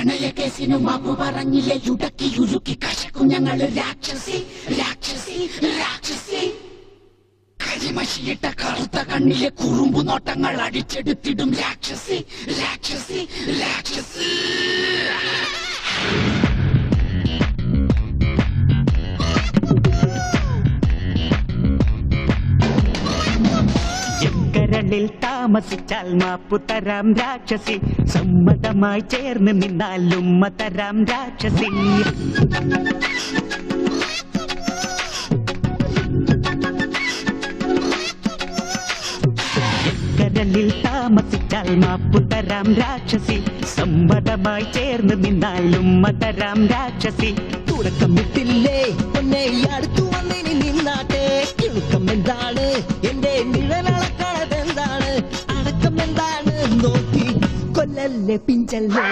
പ്രണയ കേസിനു മാപ്പ് പറഞ്ഞില്ലേ ഉടക്കി ഉരുക്കി കശക്കും ഞങ്ങള് രാക്ഷസി രാക്ഷസി രാക്ഷസി കരിമഷിയിട്ട കറുത്ത കണ്ണിലെ കുറുമ്പു നോട്ടങ്ങൾ അടിച്ചെടുത്തിടും രാക്ഷസി രാക്ഷസി രാക്ഷസി കരളിൽ താമസിച്ചാൽ മാപ്പു തരാം രാക്ഷസി സമ്മതമായി ചേർന്ന് നിന്നാൽ ഉമ്മ തരാം രാക്ഷസി കരളിൽ താമസിച്ചാൽ മാപ്പു തരാം രാക്ഷസി സമ്മതമായി ചേർന്ന് നിന്നാൽ ഉമ്മ തരാം രാക്ഷസി തുടക്കം വിട്ടില്ലേ ഒന്നേ അടുത്തു വന്നിനി നിന്നാട്ടെ കിളുക്കം എന്താണ് എന്റെ നിഴലളക്കണത് എന്താണ് അടക്കം എന്താണ് നോക്കി കൊല്ലല്ലേ പിഞ്ചല്ലേ